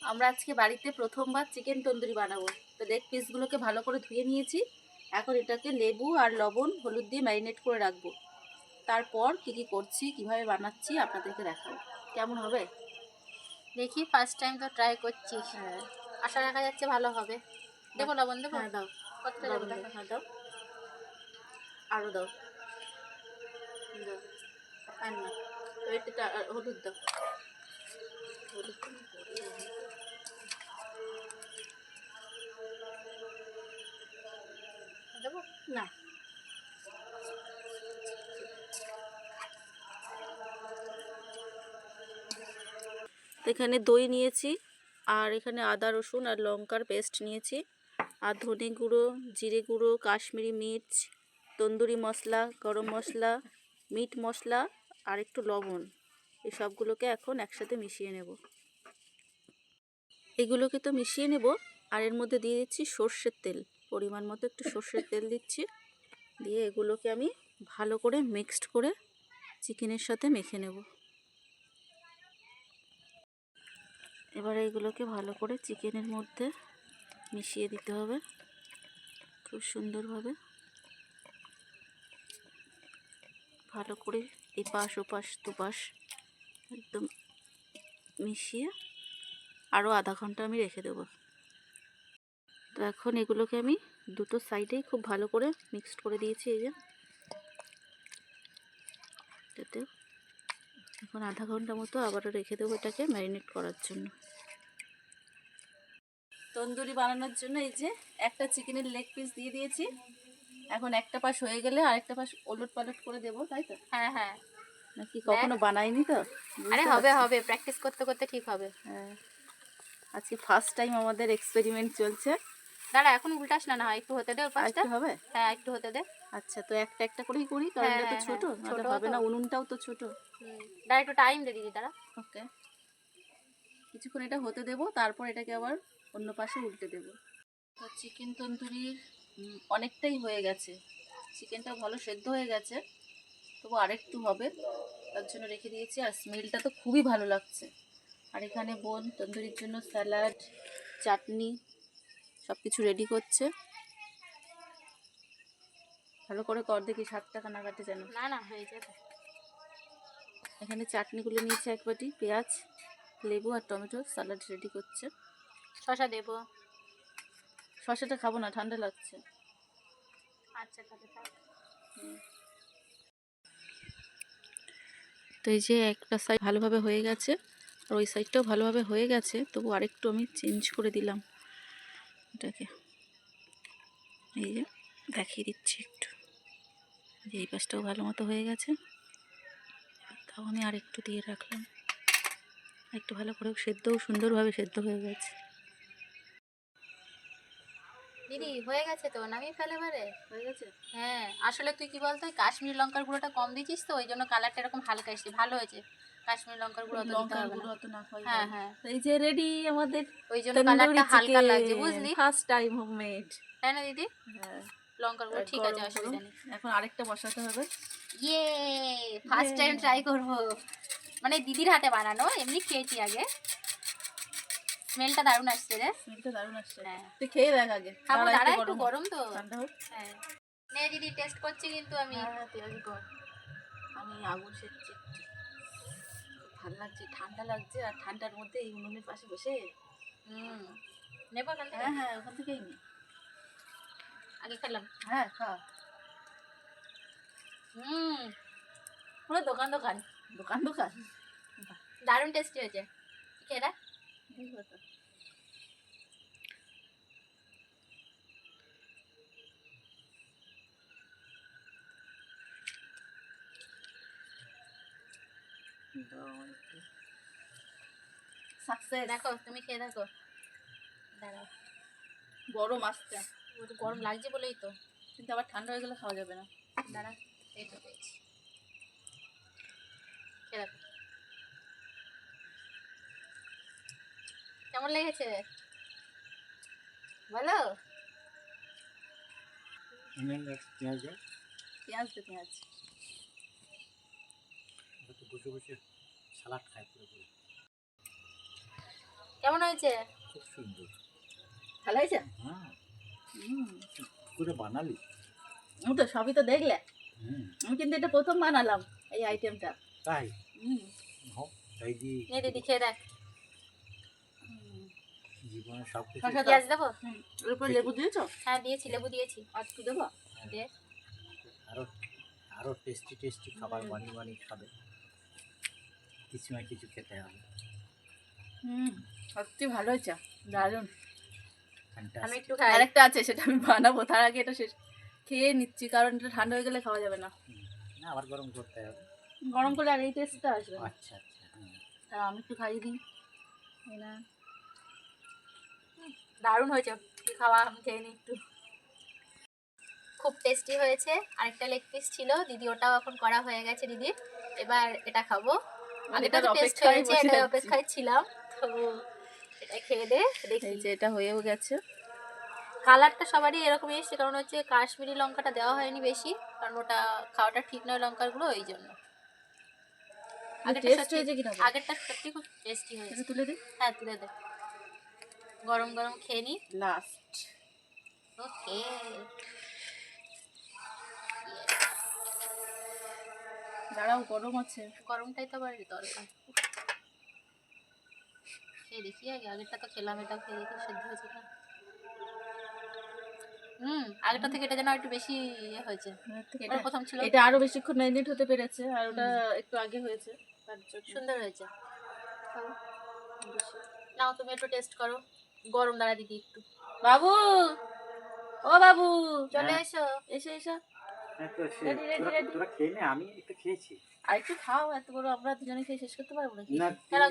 আমরা আজকে বাড়িতে প্রথমবার চিকেন তন্দুরি বানাবো। তো লেগ পিসগুলোকে ভালো করে ধুয়ে নিয়েছি। এখন এটাকে লেবু আর লবণ হলুদ দিয়ে ম্যারিনেট করে রাখবো। তারপর কি করছি, কিভাবে বানাচ্ছি আপনাদেরকে দেখাবো। কেমন হবে দেখি, ফার্স্ট টাইম তো ট্রাই করছি। হ্যাঁ, আশা রাখা যাচ্ছে ভালো হবে। দেবো লবণ দেবো? হ্যাঁ দাও, কতটা দেবো? লবণ দাও, হ্যাঁ দাও, আরও দাও, দাও, আর না, এটা হলুদ দাও, হলুদ দেবো না। এখানে দই নিয়েছি, আর এখানে আদা রসুন আর লঙ্কার পেস্ট নিয়েছি, আর ধনে গুঁড়ো, জিরে গুঁড়ো, কাশ্মীরি মির্চ, তন্দুরি মশলা, গরম মশলা, মিট মশলা আর একটু লবণ। এই সবগুলোকে এখন একসাথে মিশিয়ে নেব। এগুলোকে তো মিশিয়ে নেব, আর এর মধ্যে দিয়ে দিচ্ছি সর্ষের তেল। পরিমাণ মতো একটু সর্ষের তেল দিচ্ছি, দিয়ে এগুলোকে আমি ভালো করে মিক্সড করে চিকেনের সাথে মেখে নেব। এবারে এগুলোকে ভালো করে চিকেনের মধ্যে মিশিয়ে দিতে হবে খুব সুন্দরভাবে। ভালো করে এপাশ ওপাশ দুপাশ একদম মিশিয়ে আরও আধা ঘন্টা আমি রেখে দেবো। তো এখন এগুলোকে আমি দুটো সাইডেই খুব ভালো করে মিক্সড করে দিয়েছি। এই যে এটাতে এখন আধা ঘন্টা মতো আবারও রেখে দেবো এটাকে ম্যারিনেট করার জন্য। তন্দুরি বানানোর জন্য এই যে একটা চিকেনের লেগ পিস দিয়ে দিয়েছি। এখন একটা পাশ হয়ে গেলে আরেকটা পাশ ওলট পালট করে দেবো, তাই তো? হ্যাঁ হ্যাঁ, নাকি কখনো বানাইনি তো, আরে বুঝতে হবে পারছি। হবে, প্র্যাকটিস করতে করতে ঠিক হবে। হ্যাঁ, আজকে ফার্স্ট টাইম আমাদের এক্সপেরিমেন্ট চলছে। দাঁড়া, এখন উল্টাস না, না হয় একটু হতে দে আর পাঁচটা। একটু হবে? হ্যাঁ, একটু হতে দে। আচ্ছা, তো একটা একটা করেই করি, কারণ হ্যাঁ এটা তো হ্যাঁ হ্যাঁ, ছোট, নাহলে ছোট হবে তো। না, উনুনটাও তো ছোট। দাঁড়া, একটু টাইম দে দিদি, দাঁড়া। ওকে, কিছুক্ষণ এটা হতে দেবো, তারপর এটাকে আবার অন্য পাশে উল্টে দেবো। তো চিকেন তন্দুরির অনেকটাই হয়ে গেছে, চিকেনটাও ভালো সেদ্ধ হয়ে গেছে, তবু আরেকটু হবে, তার জন্য রেখে দিয়েছি। আর স্মেলটা তো খুবই ভালো লাগছে। আর এখানে বোন তন্দুরির জন্য স্যালাড, চাটনি সব কিছু রেডি করছে। ভালো করে কর, দেখি 7 টাকা না কাটে যেন। না না, হয়ে যাবে। এখানে চাটনিগুলো নিয়েছে, এক বাটি পেঁয়াজ, লেবু আর টমেটো, স্যালাড রেডি করছে। শশা দেবো? শসাটা খাবো না, ঠান্ডা লাগছে। আচ্ছা, তাহলে থাক। তো এই যে একটা সাইড ভালোভাবে হয়ে গেছে, আর ওই সাইডটাও ভালোভাবে হয়ে গেছে, তবু আরেকটু আমি চেঞ্জ করে দিলাম এটাকে। এই যে দেখিয়ে দিচ্ছি একটু, যে এই পাশটাও ভালো মতো হয়ে গেছে, তাও আমি আরেকটু দিয়ে রাখলাম। একটু ভালো করে সেদ্ধও সুন্দরভাবে সেদ্ধ হয়ে গেছে। দিদি হয়ে গেছে তো, নামিয়ে ফেলে এবারে। হয়ে গেছে? হ্যাঁ, আসলে তুই কি বলতো, কাশ্মীরি লঙ্কার গুঁড়োটা কম দিয়েছিস তো, ওই জন্য কালারটা এরকম হালকা এসেছে। ভালো হয়েছে, কাশ্মীরি লঙ্কার গুঁড়ো অত দিতে লঙ্কার হবে না। গুঁড়ো অত না খাওয়াই হ্যাঁ ভালো। হ্যাঁ, এই যে রেডি আমাদের ওই জন্য তন্দুরি কালারটা হালকা লাগছে, চিকেন, বুঝলি? First time homemade. তাই না দিদি? হ্যাঁ, লঙ্কার গুঁড়ো ঠিক আছে, গরম গরম। অসুবিধা নেই। এখন আরেকটা বসাতে হবে। ইয়ে, ফার্স্ট টাইম ট্রাই করবো, মানে দিদির হাতে বানানো। এমনি খেয়েছি আগে, স্মেলটা দারুণ আসছে রে। স্মেলটা দারুণ আসছে। হ্যাঁ, তুই খেয়ে দেখ আগে। খাবো, দাঁড়া, দাঁড়া, একটু একটু গরম তো। ঠান্ডা হোক। হ্যাঁ, নে দিদি, টেস্ট করছি কিন্তু আমি। হ্যাঁ হ্যাঁ, তুই আগে কর। আমি আগুন সেকছি একটু। খুব ভালো লাগছে, ঠান্ডা লাগছে, আর ঠান্ডার মধ্যে এই উনুনের পাশে বসে। নেবো ওখান থেকে? হ্যাঁ হ্যাঁ, ওখান থেকেই নি। আগে খেলাম। হ্যাঁ খা। পুরো দোকান দোকান, দোকান দোকান। দারুণ টেস্টি হয়েছে, খেয়ে দেখ। বুঝলো তো? সাকসেস। দেখো, তুমি খেয়ে দেখো। দাঁড়াও, গরম আসছে, একটু গরম লাগছে বলেই তো। কিন্তু আবার ঠান্ডা হয়ে গেলে খাওয়া যাবে না। দাঁড়া, এই তো পেয়েছি, খেয়ে দেখো। কেমন লেগেছে বলো? পেঁয়াজ দে, পেঁয়াজ। বসে বসে সালাড খায় পুরো পুরো। কেমন হয়েছে? খুব সুন্দর। ভালো হয়েছে? হ্যাঁ, হুম, কি করে বানালি? আমি তো সবই তো দেখলে। হুম, আমি কিন্তু এটা প্রথম বানালাম এই আইটেমটা। তাই হুম, হোক, তাই দি নে দিদি খেয়ে দেখ। জীবনে সব কিছু শসা দাও। পেঁয়াজ দেবো? হুম, এর উপর লেবু দিয়েছো? হ্যাঁ দিয়েছি, লেবু দিয়েছি। আর একটু দেবো? দে। আরো আরো টেস্টি টেস্টি খাবার বানিয়ে বানিয়ে খাবে, কিছু না কিছু খেতে হবে। হুম, সত্যি ভালো হয়েছে, দারুণ। আমি ফ্যান্টাস্টিক। একটু খাই। আরেকটা আছে, সেটা আমি বানাবো, তার আগে এটা শেষ খেয়ে নিচ্ছি, কারণ এটা ঠান্ডা হয়ে গেলে খাওয়া যাবে না। না, আবার গরম করতে হবে। গরম করলে আর এই টেস্টটা আসবে না। আচ্ছা আচ্ছা, হ্যাঁ। তাও আমি একটু খাইয়ে দিই। এই না, দারুণ হয়েছে, তুই খাওয়া, আমি খেয়ে নিই একটু। খুব টেস্টি হয়েছে। আরেকটা লেগ পিস ছিল দিদি, ওটাও এখন করা হয়ে গেছে দিদির। এবার এটা খাবো। আগেটা তো এটার টেস্ট অপেক্ষায় হয়েছে, বসে এটা আছি। অপেক্ষায় ছিলাম। তো এটা খেয়ে দে দেখি। এই যে এটা হয়েও গেছে। কালারটা সবারই এরকমই এসছে, কারণ হচ্ছে কাশ্মীরি লঙ্কাটা দেওয়া হয়নি বেশি, কারণ ওটা খাওয়াটা ঠিক নয় লঙ্কাগুলো, ওই জন্য। টেস্ট হয়েছে কিনা বলো? আগেরটা সত্যি খুব টেস্টি হয়েছে। এটা তুলে দিই হ্যাঁ তুলে দে, গরম গরম খেয়ে নি। লাস্ট। ওকে। দাঁড়াও, গরম আছে। গরমটাই তো আবার দরকার। খেয়ে দেখি আগে, আগেরটা তো খেলাম, এটাও খেয়ে দেখি সেদ্ধ হয়েছে কিনা। আগেরটা থেকে এটা যেন একটু বেশি ইয়ে হয়েছে। এটা প্রথম ছিল, এটা আরো বেশিক্ষণ ম্যারিনেট হতে পেরেছে, আর ওটা একটু আগে হয়েছে, তার জন্য। সুন্দর হয়েছে। খাও। নাও তুমি একটু টেস্ট করো। গরম দ্বারা দিদি একটু। বাবু, ও বাবু, চলে হ্যাঁ। এসো। এসে এসো। হ্যাঁ, তো Ready, ready, ready. তোরা খেয়ে নে, আমি একটু খেয়েছি। আর একটু খাও, এত বড় আমরা দুজনে খেয়ে শেষ করতে পারবো নাকি? না, দাঁড়াও,